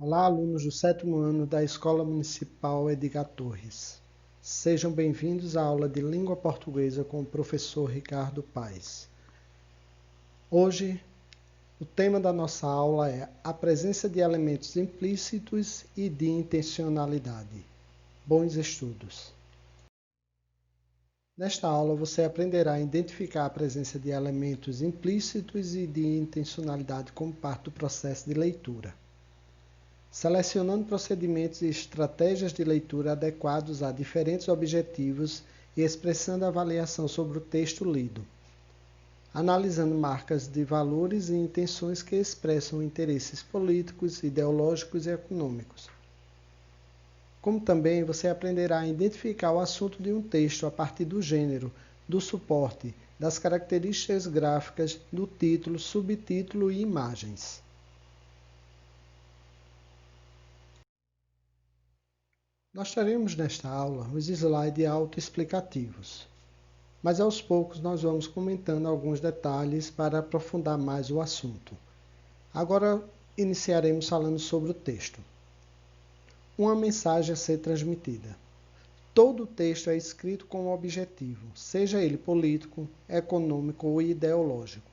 Olá, alunos do 7º ano da Escola Municipal Edgar Torres. Sejam bem-vindos à aula de Língua Portuguesa com o professor Ricardo Paes. Hoje, o tema da nossa aula é a presença de elementos implícitos e de intencionalidade. Bons estudos! Nesta aula, você aprenderá a identificar a presença de elementos implícitos e de intencionalidade como parte do processo de leitura, selecionando procedimentos e estratégias de leitura adequados a diferentes objetivos e expressando avaliação sobre o texto lido, analisando marcas de valores e intenções que expressam interesses políticos, ideológicos e econômicos. Como também você aprenderá a identificar o assunto de um texto a partir do gênero, do suporte, das características gráficas, do título, subtítulo e imagens. Nós teremos nesta aula os slides autoexplicativos, mas aos poucos nós vamos comentando alguns detalhes para aprofundar mais o assunto. Agora iniciaremos falando sobre o texto. Uma mensagem a ser transmitida. Todo texto é escrito com um objetivo, seja ele político, econômico ou ideológico.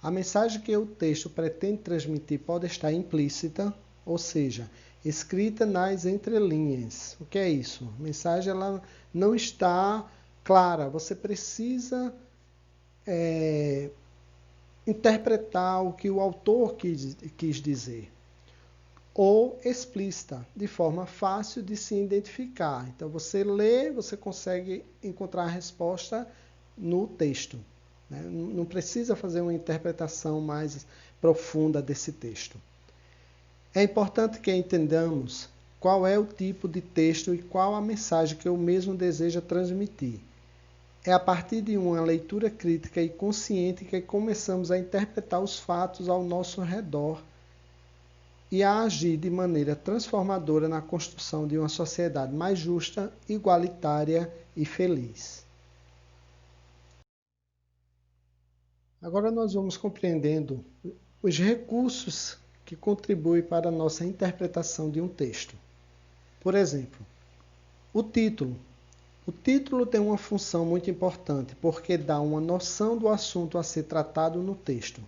A mensagem que o texto pretende transmitir pode estar implícita, ou seja, escrita nas entrelinhas. O que é isso? A mensagem ela não está clara. Você precisa interpretar o que o autor quis dizer. Ou explícita, de forma fácil de se identificar. Então, você lê, você consegue encontrar a resposta no texto. Não precisa fazer uma interpretação mais profunda desse texto. É importante que entendamos qual é o tipo de texto e qual a mensagem que o mesmo deseja transmitir. É a partir de uma leitura crítica e consciente que começamos a interpretar os fatos ao nosso redor e a agir de maneira transformadora na construção de uma sociedade mais justa, igualitária e feliz. Agora nós vamos compreendendo os recursos que contribuem para a nossa interpretação de um texto. Por exemplo, o título. O título tem uma função muito importante porque dá uma noção do assunto a ser tratado no texto,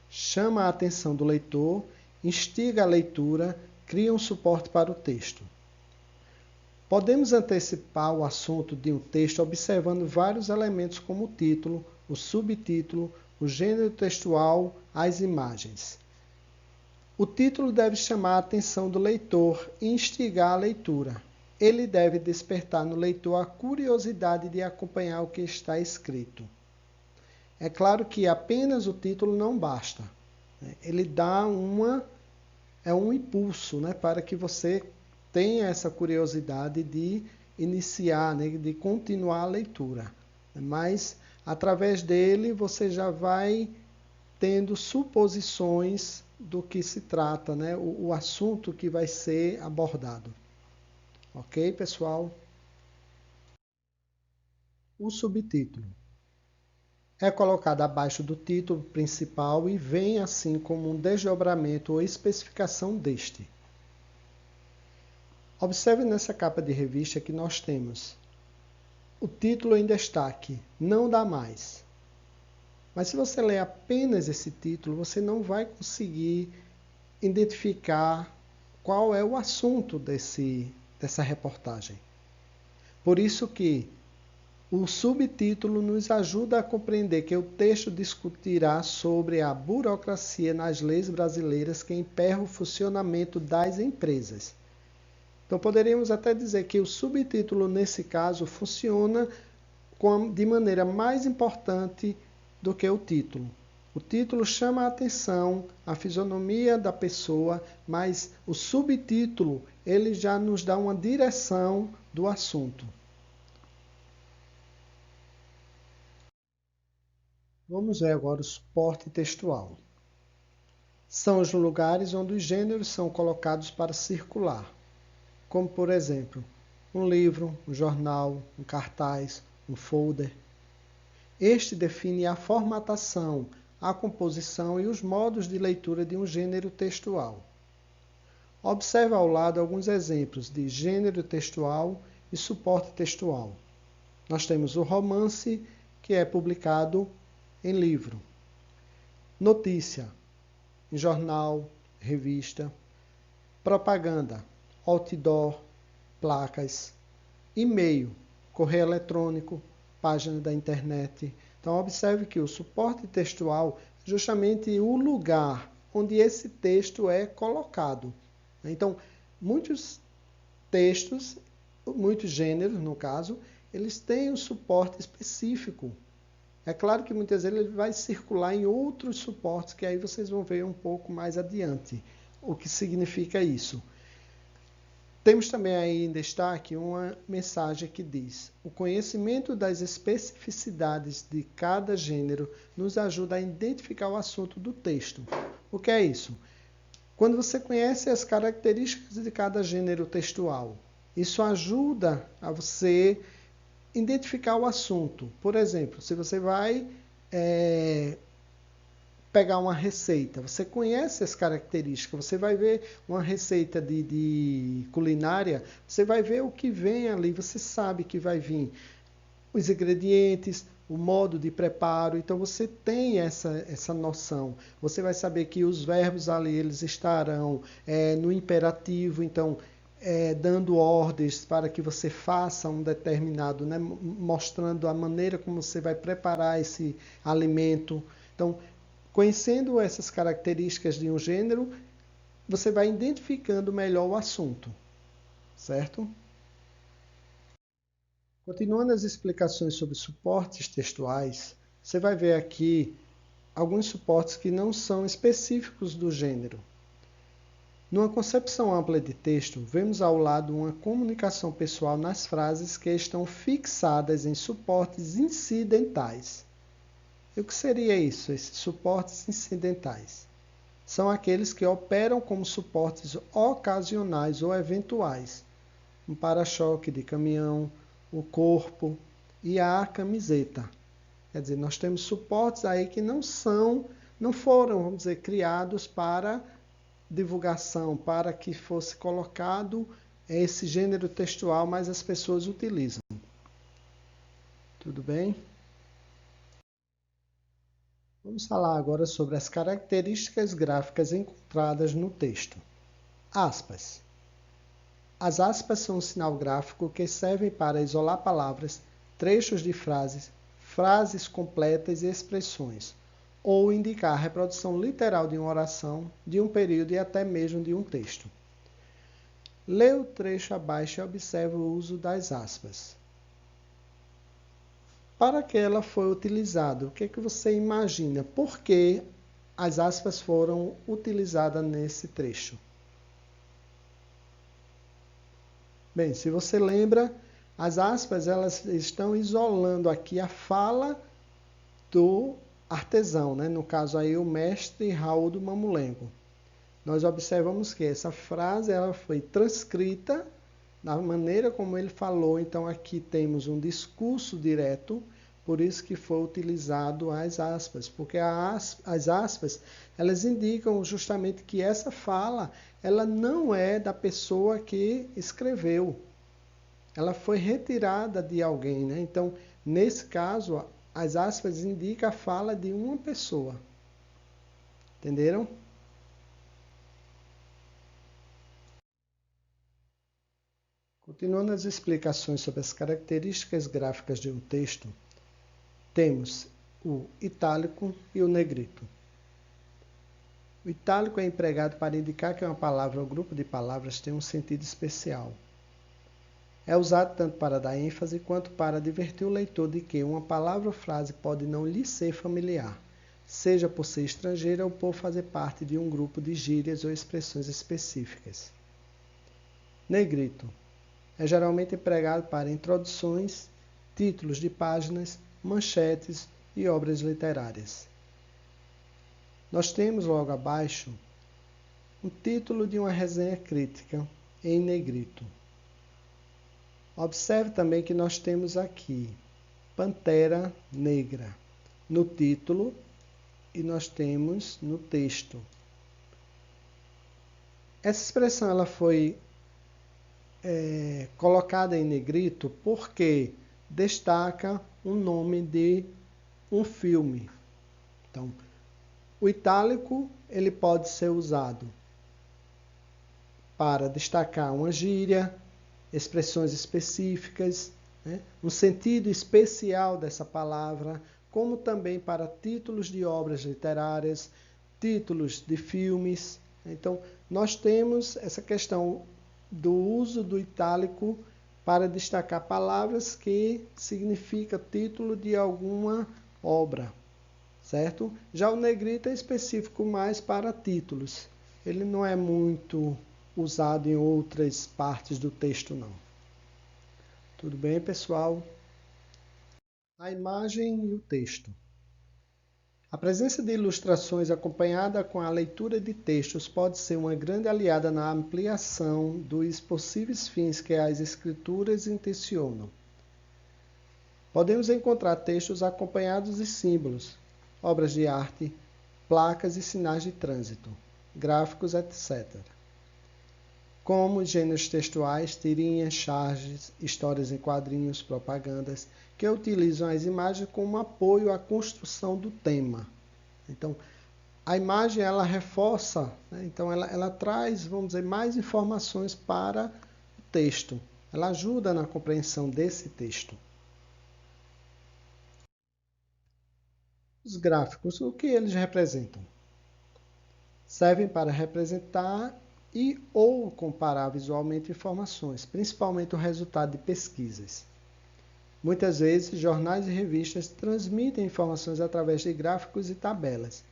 chama a atenção do leitor, instiga a leitura, cria um suporte para o texto. Podemos antecipar o assunto de um texto observando vários elementos como o título, o subtítulo, o gênero textual, as imagens. O título deve chamar a atenção do leitor e instigar a leitura. Ele deve despertar no leitor a curiosidade de acompanhar o que está escrito. É claro que apenas o título não basta. Ele dá um impulso, para que você tenha essa curiosidade de iniciar, de continuar a leitura. Mas, através dele, você já vai tendo suposições do que se trata, o assunto que vai ser abordado. Ok, pessoal? O subtítulo é colocado abaixo do título principal e vem assim como um desdobramento ou especificação deste. Observe nessa capa de revista que nós temos o título em destaque, Não Dá Mais. Mas se você ler apenas esse título, você não vai conseguir identificar qual é o assunto dessa reportagem. Por isso que o subtítulo nos ajuda a compreender que o texto discutirá sobre a burocracia nas leis brasileiras que emperra o funcionamento das empresas. Então, poderíamos até dizer que o subtítulo, nesse caso, funciona de maneira mais importante do que o título. O título chama a atenção, a fisionomia da pessoa, mas o subtítulo ele já nos dá uma direção do assunto. Vamos ver agora o suporte textual. São os lugares onde os gêneros são colocados para circular, como, por exemplo, um livro, um jornal, um cartaz, um folder. Este define a formatação, a composição e os modos de leitura de um gênero textual. Observe ao lado alguns exemplos de gênero textual e suporte textual. Nós temos o romance, que é publicado em livro. Notícia, em jornal, revista. Propaganda, outdoor, placas. E-mail, correio eletrônico, página da internet. Então, observe que o suporte textual é justamente o lugar onde esse texto é colocado. Então, muitos textos, muitos gêneros, no caso, eles têm um suporte específico. É claro que muitas vezes ele vai circular em outros suportes, que aí vocês vão ver um pouco mais adiante o que significa isso. Temos também aí em destaque uma mensagem que diz: o conhecimento das especificidades de cada gênero nos ajuda a identificar o assunto do texto. O que é isso? Quando você conhece as características de cada gênero textual, isso ajuda a você identificar o assunto. Por exemplo, se você vai pegar uma receita, você conhece as características, você vai ver uma receita de culinária, você vai ver o que vem ali, você sabe que vai vir os ingredientes, o modo de preparo, então você tem essa noção. Você vai saber que os verbos ali, eles estarão no imperativo, então dando ordens para que você faça um determinado, né, mostrando a maneira como você vai preparar esse alimento. Então, conhecendo essas características de um gênero, você vai identificando melhor o assunto, certo? Continuando as explicações sobre suportes textuais, você vai ver aqui alguns suportes que não são específicos do gênero. Numa concepção ampla de texto, vemos ao lado uma comunicação pessoal nas frases que estão fixadas em suportes incidentais. E o que seria isso, esses suportes incidentais? São aqueles que operam como suportes ocasionais ou eventuais. Um para-choque de caminhão, o corpo e a camiseta. Quer dizer, nós temos suportes aí que não foram, vamos dizer, criados para divulgação, para que fosse colocado esse gênero textual, mas as pessoas utilizam. Tudo bem? Vamos falar agora sobre as características gráficas encontradas no texto. Aspas. As aspas são um sinal gráfico que servem para isolar palavras, trechos de frases, frases completas e expressões, ou indicar a reprodução literal de uma oração, de um período e até mesmo de um texto. Lê o trecho abaixo e observe o uso das aspas. Para que ela foi utilizada? O que é que você imagina? Por que as aspas foram utilizadas nesse trecho? Bem, se você lembra, as aspas elas estão isolando aqui a fala do artesão, né? No caso aí o mestre Raul do Mamulengo. Nós observamos que essa frase ela foi transcrita da maneira como ele falou, então aqui temos um discurso direto, por isso que foi utilizado as aspas, porque as aspas elas indicam justamente que essa fala ela não é da pessoa que escreveu, ela foi retirada de alguém, né? Então, nesse caso, as aspas indicam a fala de uma pessoa. Entenderam? Continuando as explicações sobre as características gráficas de um texto, temos o itálico e o negrito. O itálico é empregado para indicar que uma palavra ou grupo de palavras tem um sentido especial. É usado tanto para dar ênfase quanto para advertir o leitor de que uma palavra ou frase pode não lhe ser familiar, seja por ser estrangeira ou por fazer parte de um grupo de gírias ou expressões específicas. Negrito é geralmente empregado para introduções, títulos de páginas, manchetes e obras literárias. Nós temos logo abaixo o título de uma resenha crítica em negrito. Observe também que nós temos aqui Pantera Negra no título e nós temos no texto. Essa expressão ela foi colocada em negrito porque destaca o nome de um filme. Então, o itálico ele pode ser usado para destacar uma gíria, expressões específicas, né? Um sentido especial dessa palavra, como também para títulos de obras literárias, títulos de filmes. Então, nós temos essa questão do uso do itálico para destacar palavras que significam título de alguma obra, certo? Já o negrito é específico mais para títulos. Ele não é muito usado em outras partes do texto, não. Tudo bem, pessoal? A imagem e o texto. A presença de ilustrações acompanhada com a leitura de textos pode ser uma grande aliada na ampliação dos possíveis fins que as escrituras intencionam. Podemos encontrar textos acompanhados de símbolos, obras de arte, placas e sinais de trânsito, gráficos, etc. Como gêneros textuais, tirinhas, charges, histórias em quadrinhos, propagandas, que utilizam as imagens como apoio à construção do tema. Então, a imagem ela reforça, né? Então ela traz, vamos dizer, mais informações para o texto. Ela ajuda na compreensão desse texto. Os gráficos, o que eles representam? Servem para representar e ou comparar visualmente informações, principalmente o resultado de pesquisas. Muitas vezes, jornais e revistas transmitem informações através de gráficos e tabelas.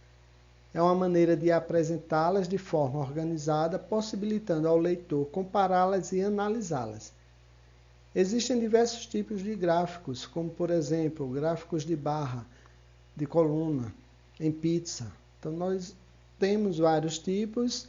É uma maneira de apresentá-las de forma organizada, possibilitando ao leitor compará-las e analisá-las. Existem diversos tipos de gráficos, como por exemplo, gráficos de barra, de coluna, em pizza. Então nós temos vários tipos.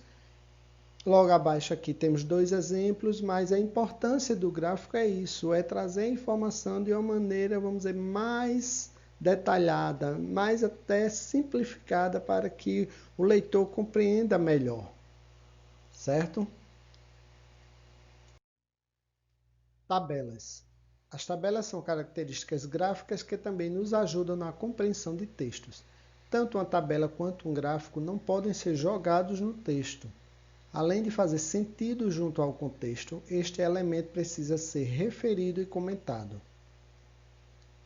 Logo abaixo aqui temos dois exemplos, mas a importância do gráfico é isso, é trazer a informação de uma maneira, vamos dizer, mais detalhada, mais até simplificada para que o leitor compreenda melhor, certo? Tabelas. As tabelas são características gráficas que também nos ajudam na compreensão de textos. Tanto uma tabela quanto um gráfico não podem ser jogados no texto. Além de fazer sentido junto ao contexto, este elemento precisa ser referido e comentado.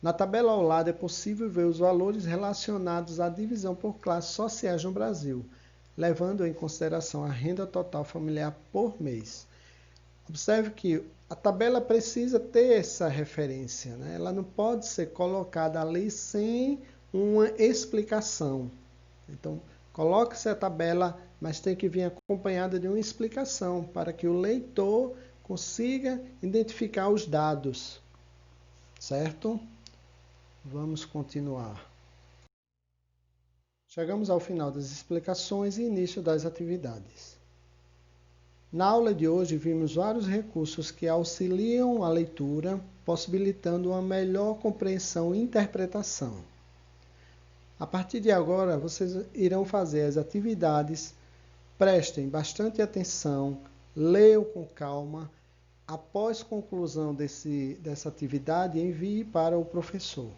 Na tabela ao lado é possível ver os valores relacionados à divisão por classes sociais no Brasil, levando em consideração a renda total familiar por mês. Observe que a tabela precisa ter essa referência, né? Ela não pode ser colocada ali sem uma explicação. Então, coloque-se a tabela, mas tem que vir acompanhada de uma explicação para que o leitor consiga identificar os dados, certo? Vamos continuar. Chegamos ao final das explicações e início das atividades. Na aula de hoje vimos vários recursos que auxiliam a leitura, possibilitando uma melhor compreensão e interpretação. A partir de agora, vocês irão fazer as atividades. Prestem bastante atenção, leiam com calma. Após conclusão dessa atividade, envie para o professor.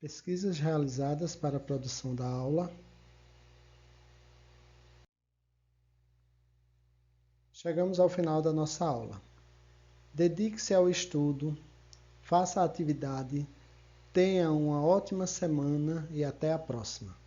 pesquisas realizadas para a produção da aula. Chegamos ao final da nossa aula. Dedique-se ao estudo, faça a atividade, tenha uma ótima semana e até a próxima.